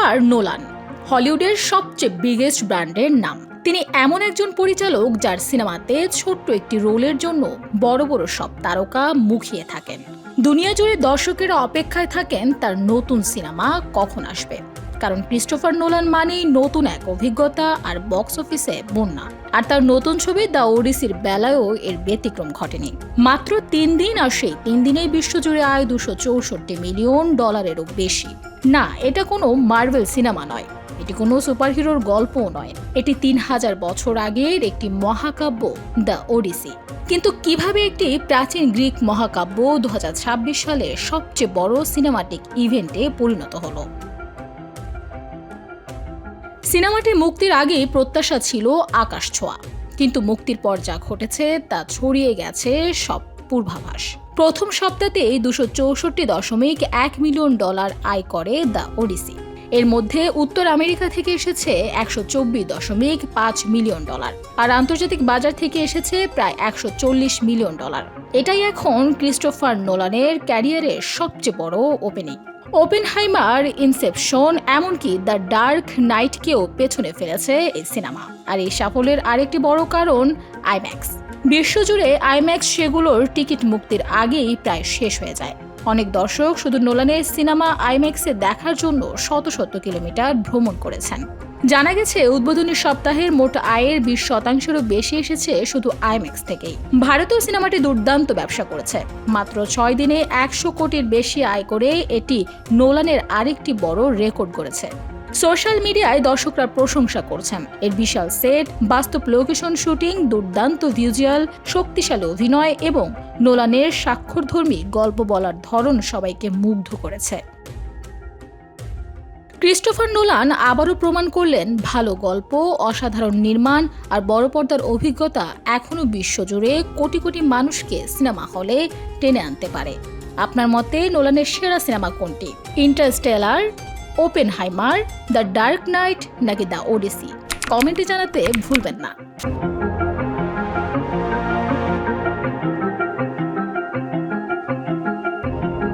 Christopher Nolan হলিউডের সবচেয়ে biggest ব্র্যান্ডের নাম। তিনি এমন একজন পরিচালক যার সিনেমাতে ছোট্ট একটি রোলের জন্য বড় বড় সব তারকা মুখিয়ে থাকেন। দুনিয়া জুড়ে দর্শকেরা অপেক্ষায় থাকেন তার নতুন সিনেমা কখন আসবে, কারণ ক্রিস্টোফার নোলান মানেই নতুন এক অভিজ্ঞতা আর বক্স অফিসে বন্যা। আর তার নতুন ছবি দ্য ওডিসির বেলায়ও এর ব্যতিক্রম ঘটেনি। মাত্র 3 দিন আর সেই 3 দিনেই বিশ্বজুড়ে আয় $264 মিলিয়ন বেশি। না, এটা কোনো মার্ভেল সিনেমা নয়, এটি কোনো সুপারহিরোর গল্পও নয়, এটি 3000 বছর আগের একটি মহাকাব্য দ্য ওডিসি। কিন্তু কিভাবে একটি প্রাচীন গ্রিক মহাকাব্য 2026 সালে সবচেয়ে বড় সিনেমাটিক ইভেন্টে পরিণত হলো? সিনেমাটি মুক্তির আগে প্রত্যাশা ছিল আকাশ ছোঁয়া, কিন্তু মুক্তির পর যা ঘটেছে তা ছড়িয়ে গেছে সব পূর্বাভাস। প্রথম সপ্তাহেই $264.1 মিলিয়ন আয় করে দ্য ওডিসি। এর মধ্যে উত্তর আমেরিকা থেকে এসেছে $124.5 মিলিয়ন, আর আন্তর্জাতিক বাজার থেকে এসেছে প্রায় $140 মিলিয়ন। এটাই এখন ক্রিস্টোফার নোলানের ক্যারিয়ারের সবচেয়ে বড় ওপেনিং। ওপেনহাইমার, ইনসেপশন, এমনকি দ্য ডার্ক নাইটকেও পেছনে ফেলেছে এই সিনেমা। আর এই সাফল্যের আরেকটি বড় কারণ আইম্যাক্স। বিশ্বজুড়ে আইম্যাক্স সেগুলোর টিকিট মুক্তির আগেই প্রায় শেষ হয়ে যায়। অনেক দর্শক শুধু নোলানের সিনেমা আইম্যাক্সে দেখার জন্য শত শত কিলোমিটার ভ্রমণ করেছেন। জানা গেছে উদ্বোধনী সপ্তাহের মোট আয়ের 20%-এরও বেশি এসেছে শুধু আইম্যাক্স থেকেই। ভারতীয় সিনেমাটি দুর্দান্ত ব্যবসা করেছে। মাত্র 6 দিনে 100 কোটির বেশি আয় করে এটি নোলানের আরেকটি বড় রেকর্ড করেছে। সোশ্যাল মিডিয়ায় দর্শকরা প্রশংসা করছেন এর বিশাল সেট, বাস্তব লোকেশন শুটিং, দুর্দান্ত ভিজুয়াল, শক্তিশালী অভিনয় এবং নোলানের স্বাক্ষরধর্মী গল্প বলার ধরন সবাইকে মুগ্ধ করেছে। ক্রিস্টোফার নোলান আবারও প্রমাণ করলেন ভালো গল্প, অসাধারণ নির্মাণ আর বড় পর্দার অভিজ্ঞতা এখনও বিশ্বজুড়ে কোটি কোটি মানুষকে সিনেমা হলে টেনে আনতে পারে। আপনার মতে নোলানের সেরা সিনেমা কোনটি? Interstellar, Oppenheimer, the dark night নাকি দ্য ওডিসি? কমেন্টে জানাতে ভুলবেন না।